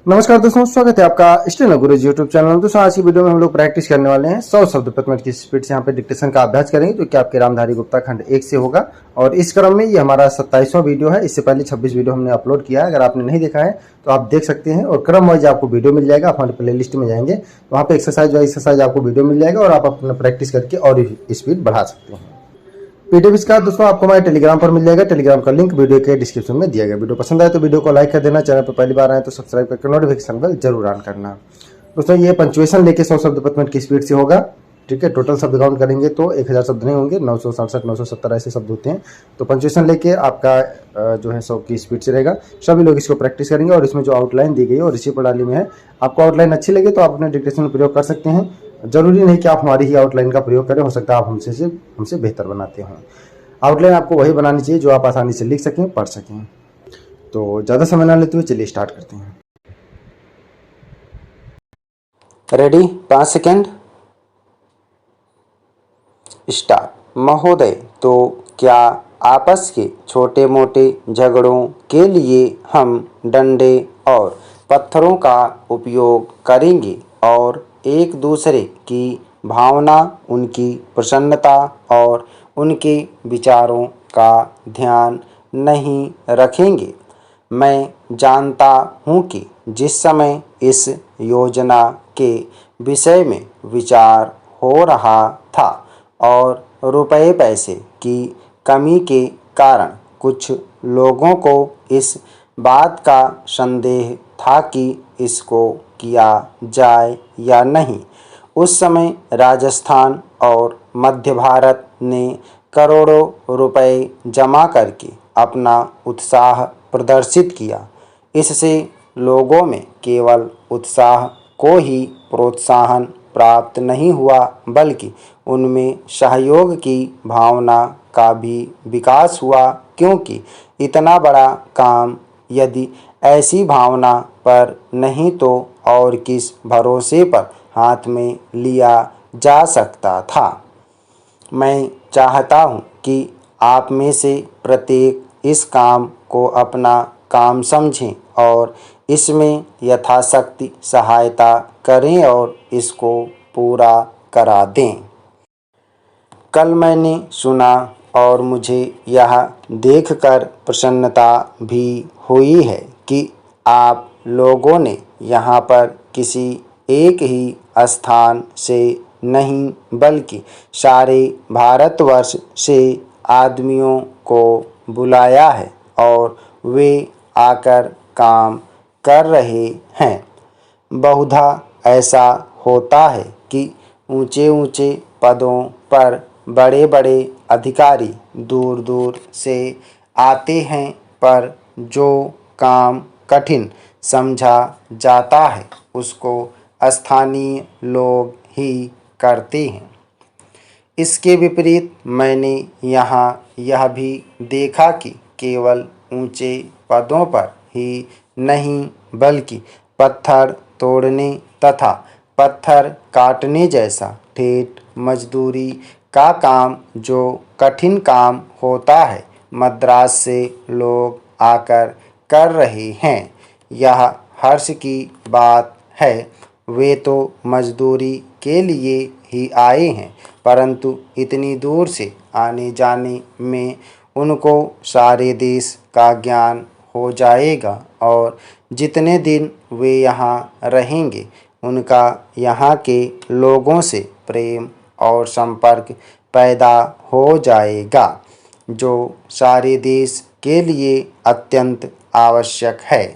नमस्कार दोस्तों, स्वागत है आपका स्टेनो गुरुजी यूट्यूब चैनल में। दोस्तों आज की वीडियो में हम लोग प्रैक्टिस करने वाले हैं 100 शब्द प्रति मिनट की स्पीड से यहाँ पे डिक्टेशन का अभ्यास करेंगे, जो कि आपके रामधारी गुप्ता खंड 1 से होगा। और इस क्रम में ये हमारा 27वां वीडियो है। इससे पहले 26 वीडियो हमने अपलोड किया है। अगर आपने नहीं देखा है तो आप देख सकते हैं और क्रम वाइज आपको वीडियो मिल जाएगा। आप हमारे प्ले लिस्ट में जाएंगे तो वहाँ पे एक्सरसाइज वाइज एक्सरसाइज आपको वीडियो मिल जाएगा और आप अपना प्रैक्टिस करके और स्पीड बढ़ा सकते हैं। पीडीएफ इसका दोस्तों आपको हमारे टेलीग्राम पर मिल जाएगा। टेलीग्राम का लिंक वीडियो के डिस्क्रिप्शन में दिया गया। वीडियो पसंद आए तो वीडियो को लाइक कर देना। चैनल पर पहली बार आए तो सब्सक्राइब करके नोटिफिकेशन बेल जरूर ऑन करना। दोस्तों ये पंक्चुएशन लेके 100 शब्द प्रति मिनट की स्पीड से होगा। ठीक है, टोटल शब्द काउंट करेंगे तो 1000 शब्द नहीं होंगे, 967 970 ऐसे शब्द होते हैं। तो पंक्चुएशन लेके आपका जो है 100 की स्पीड से रहेगा। सभी लोग इसको प्रैक्टिस करेंगे और इसमें जो आउटलाइन दी गई है और इसी प्रणाली में है। आपको आउटलाइन अच्छी लगे तो आप अपने डिक्टेशन में प्रयोग कर सकते हैं। जरूरी नहीं कि आप हमारी ही आउटलाइन का प्रयोग करें, हो सकता है आप हमसे बेहतर बनाते हों। आउटलाइन आपको वही बनानी चाहिए जो आप आसानी से लिख सकें, पढ़ सकें। तो ज़्यादा समय ना लेते हुए चलिए स्टार्ट करते हैं। Ready, 5 second, start. महोदय, तो क्या आपस के छोटे मोटे झगड़ों के लिए हम डंडे और पत्थरों का उपयोग करेंगे और एक दूसरे की भावना, उनकी प्रसन्नता और उनके विचारों का ध्यान नहीं रखेंगे। मैं जानता हूँ कि जिस समय इस योजना के विषय में विचार हो रहा था और रुपए पैसे की कमी के कारण कुछ लोगों को इस बात का संदेह था कि इसको किया जाए या नहीं। उस समय राजस्थान और मध्य भारत ने करोड़ों रुपए जमा करके अपना उत्साह प्रदर्शित किया। इससे लोगों में केवल उत्साह को ही प्रोत्साहन प्राप्त नहीं हुआ, बल्कि उनमें सहयोग की भावना का भी विकास हुआ, क्योंकि इतना बड़ा काम यदि ऐसी भावना पर नहीं तो और किस भरोसे पर हाथ में लिया जा सकता था। मैं चाहता हूँ कि आप में से प्रत्येक इस काम को अपना काम समझें और इसमें यथाशक्ति सहायता करें और इसको पूरा करा दें। कल मैंने सुना और मुझे यह देखकर प्रसन्नता भी हुई है कि आप लोगों ने यहाँ पर किसी एक ही स्थान से नहीं बल्कि सारे भारतवर्ष से आदमियों को बुलाया है और वे आकर काम कर रहे हैं। बहुधा ऐसा होता है कि ऊंचे ऊंचे पदों पर बड़े बड़े अधिकारी दूर दूर से आते हैं, पर जो काम कठिन समझा जाता है उसको स्थानीय लोग ही करते हैं। इसके विपरीत मैंने यहाँ यह भी देखा कि केवल ऊंचे पदों पर ही नहीं बल्कि पत्थर तोड़ने तथा पत्थर काटने जैसा ठेठ मजदूरी का काम, जो कठिन काम होता है, मद्रास से लोग आकर कर रहे हैं। यह हर्ष की बात है। वे तो मजदूरी के लिए ही आए हैं, परंतु इतनी दूर से आने जाने में उनको सारे देश का ज्ञान हो जाएगा और जितने दिन वे यहाँ रहेंगे उनका यहाँ के लोगों से प्रेम और संपर्क पैदा हो जाएगा, जो सारे देश के लिए अत्यंत आवश्यक है।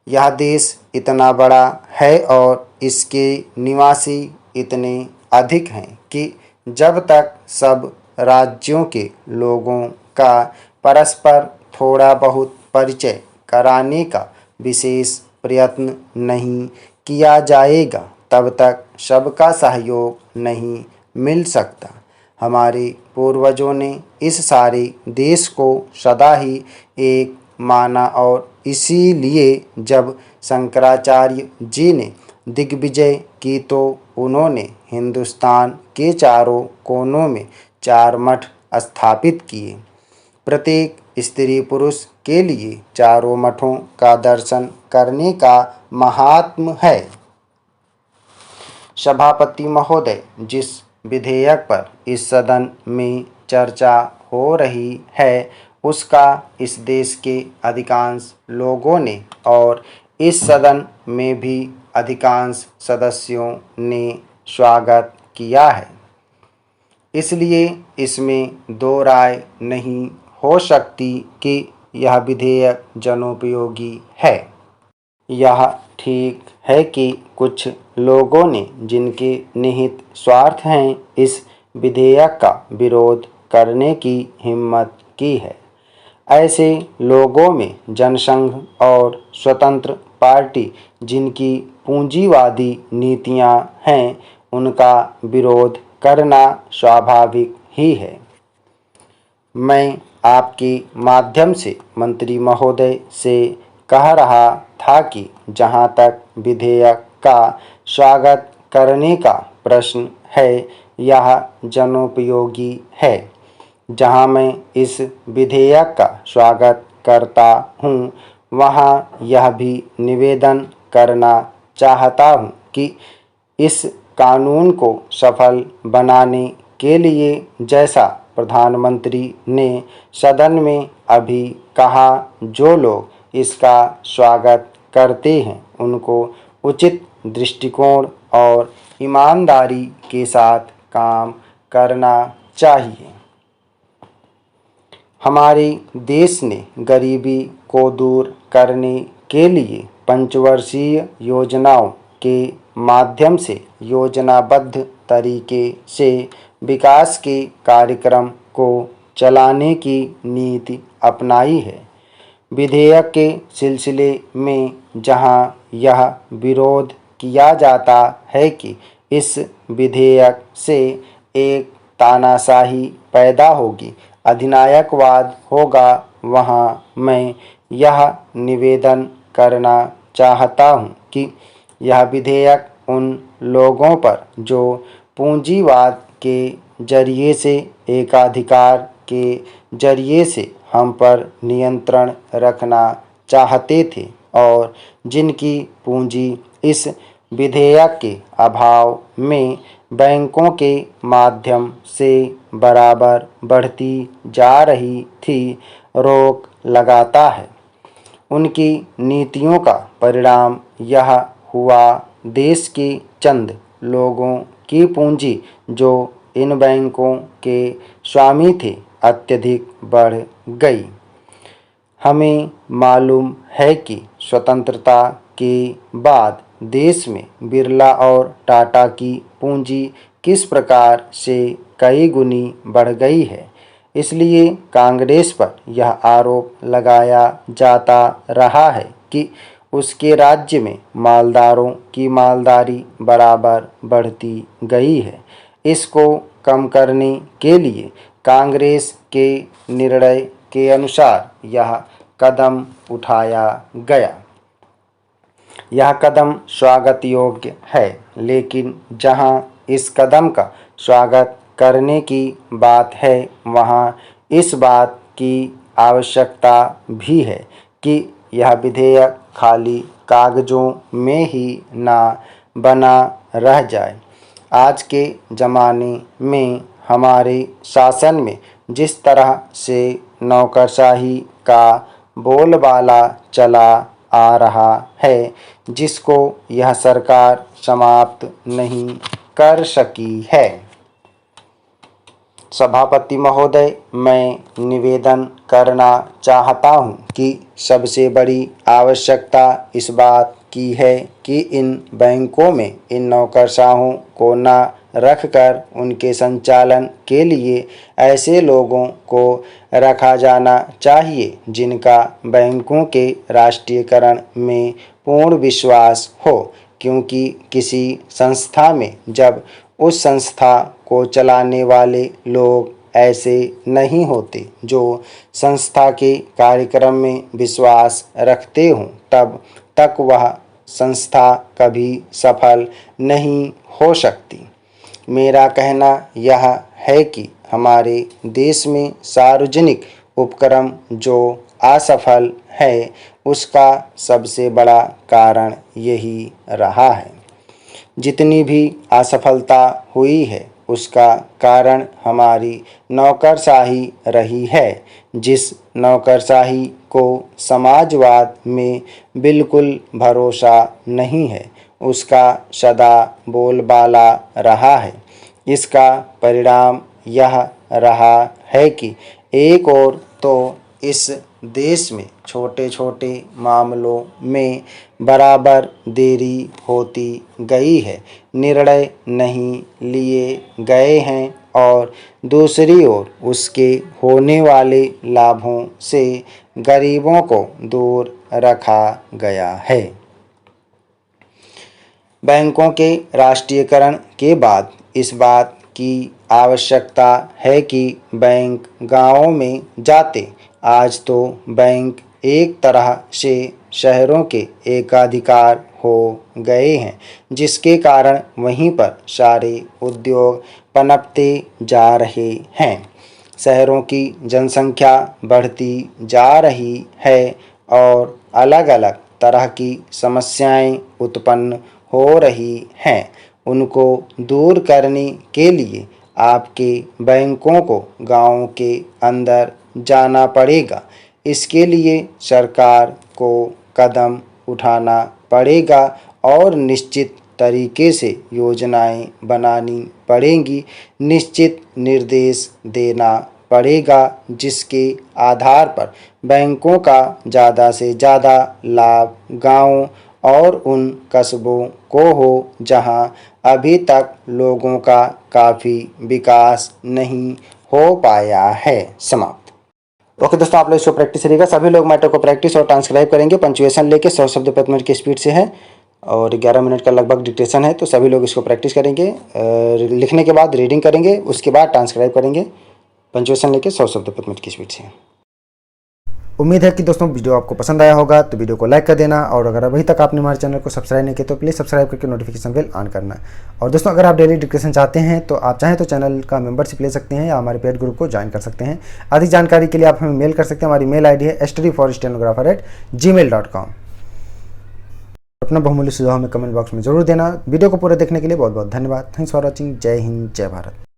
यह देश इतना बड़ा है और इसके निवासी इतने अधिक हैं कि जब तक सब राज्यों के लोगों का परस्पर थोड़ा बहुत परिचय कराने का विशेष प्रयत्न नहीं किया जाएगा, तब तक सबका सहयोग नहीं मिल सकता। हमारे पूर्वजों ने इस सारे देश को सदा ही एक माना और इसीलिए जब शंकराचार्य जी ने दिग्विजय की तो उन्होंने हिंदुस्तान के चारों कोनों में 4 मठ स्थापित किए। प्रत्येक स्त्री पुरुष के लिए चारों मठों का दर्शन करने का महात्म है। सभापति महोदय, जिस विधेयक पर इस सदन में चर्चा हो रही है उसका इस देश के अधिकांश लोगों ने और इस सदन में भी अधिकांश सदस्यों ने स्वागत किया है, इसलिए इसमें दो राय नहीं हो सकती कि यह विधेयक जनोपयोगी है। यह ठीक है कि कुछ लोगों ने, जिनके निहित स्वार्थ हैं, इस विधेयक का विरोध करने की हिम्मत की है। ऐसे लोगों में जनसंघ और स्वतंत्र पार्टी, जिनकी पूंजीवादी नीतियां हैं, उनका विरोध करना स्वाभाविक ही है। मैं आपके माध्यम से मंत्री महोदय से कह रहा था कि जहां तक विधेयक का स्वागत करने का प्रश्न है, यह जनोपयोगी है। जहां मैं इस विधेयक का स्वागत करता हूं, वहां यह भी निवेदन करना चाहता हूं कि इस कानून को सफल बनाने के लिए, जैसा प्रधानमंत्री ने सदन में अभी कहा, जो लोग इसका स्वागत करते हैं उनको उचित दृष्टिकोण और ईमानदारी के साथ काम करना चाहिए। हमारे देश ने गरीबी को दूर करने के लिए पंचवर्षीय योजनाओं के माध्यम से योजनाबद्ध तरीके से विकास के कार्यक्रम को चलाने की नीति अपनाई है। विधेयक के सिलसिले में जहां यह विरोध किया जाता है कि इस विधेयक से एक तानाशाही पैदा होगी, अधिनायकवाद होगा, वहां मैं यह निवेदन करना चाहता हूं कि यह विधेयक उन लोगों पर जो पूंजीवाद के जरिए से, एकाधिकार के जरिए से हम पर नियंत्रण रखना चाहते थे और जिनकी पूंजी इस विधेयक के अभाव में बैंकों के माध्यम से बराबर बढ़ती जा रही थी, रोक लगाता है। उनकी नीतियों का परिणाम यह हुआ, देश के चंद लोगों की पूंजी जो इन बैंकों के स्वामी थे, अत्यधिक बढ़ गई। हमें मालूम है कि स्वतंत्रता के बाद देश में बिरला और टाटा की पूंजी किस प्रकार से कई गुनी बढ़ गई है। इसलिए कांग्रेस पर यह आरोप लगाया जाता रहा है कि उसके राज्य में मालदारों की मालदारी बराबर बढ़ती गई है। इसको कम करने के लिए कांग्रेस के निर्णय के अनुसार यह कदम उठाया गया। यह कदम स्वागत योग्य है, लेकिन जहां इस कदम का स्वागत करने की बात है, वहां इस बात की आवश्यकता भी है कि यह विधेयक खाली कागजों में ही ना बना रह जाए। आज के ज़माने में हमारे शासन में जिस तरह से नौकरशाही का बोलबाला चला आ रहा है, जिसको यह सरकार समाप्त नहीं कर सकी है। सभापति महोदय, मैं निवेदन करना चाहता हूं कि सबसे बड़ी आवश्यकता इस बात की है कि इन बैंकों में इन नौकरशाहों को न रखकर उनके संचालन के लिए ऐसे लोगों को रखा जाना चाहिए जिनका बैंकों के राष्ट्रीयकरण में पूर्ण विश्वास हो, क्योंकि किसी संस्था में जब उस संस्था को चलाने वाले लोग ऐसे नहीं होते जो संस्था के कार्यक्रम में विश्वास रखते हों, तब तक वह संस्था कभी सफल नहीं हो सकती। मेरा कहना यह है कि हमारे देश में सार्वजनिक उपक्रम जो असफल है उसका सबसे बड़ा कारण यही रहा है। जितनी भी असफलता हुई है उसका कारण हमारी नौकरशाही रही है, जिस नौकरशाही को समाजवाद में बिल्कुल भरोसा नहीं है उसका सदा बोलबाला रहा है। इसका परिणाम यह रहा है कि एक ओर तो इस देश में छोटे छोटे मामलों में बराबर देरी होती गई है, निर्णय नहीं लिए गए हैं और दूसरी ओर उसके होने वाले लाभों से गरीबों को दूर रखा गया है। बैंकों के राष्ट्रीयकरण के बाद इस बात की आवश्यकता है कि बैंक गांवों में जाते। आज तो बैंक एक तरह से शहरों के एकाधिकार हो गए हैं, जिसके कारण वहीं पर सारे उद्योग पनपते जा रहे हैं। शहरों की जनसंख्या बढ़ती जा रही है और अलग अलग तरह की समस्याएं उत्पन्न हो रही हैं। उनको दूर करने के लिए आपके बैंकों को गांव के अंदर जाना पड़ेगा। इसके लिए सरकार को कदम उठाना पड़ेगा और निश्चित तरीके से योजनाएं बनानी पड़ेंगी, निश्चित निर्देश देना पड़ेगा, जिसके आधार पर बैंकों का ज़्यादा से ज़्यादा लाभ गाँव और उन कस्बों को हो जहां अभी तक लोगों का काफ़ी विकास नहीं हो पाया है। समाप्त। ओके दोस्तों, आप लोग इसको प्रैक्टिस करिएगा। सभी लोग मैटर को प्रैक्टिस और ट्रांसक्राइब करेंगे। पंचुएशन लेके 100 शब्द प्रति मिनट की स्पीड से है और 11 मिनट का लगभग डिक्टेशन है, तो सभी लोग इसको प्रैक्टिस करेंगे। लिखने के बाद रीडिंग करेंगे, उसके बाद ट्रांसक्राइब करेंगे। पंचुएशन लेके 100 शब्द प्रति मिनट की स्पीड से। उम्मीद है कि दोस्तों वीडियो आपको पसंद आया होगा, तो वीडियो को लाइक कर देना और अगर अभी तक आपने हमारे चैनल को सब्सक्राइब नहीं किया तो प्लीज़ सब्सक्राइब करके नोटिफिकेशन बेल ऑन करना। और दोस्तों अगर आप डेली डिक्टेशन चाहते हैं तो आप चाहें तो चैनल का मेंबरशिप ले सकते हैं या हमारे पेड ग्रुप को ज्वाइन कर सकते हैं। अधिक जानकारी के लिए आप हमें मेल कर सकते हैं। हमारी मेल ID है studyforstenographer@gmail.com। अपना बहुमूल्य सुझाव हमें कमेंट बॉक्स में जरूर देना। वीडियो को पूरा देखने के लिए बहुत बहुत धन्यवाद। Thanks for watching. जय हिंद, जय भारत।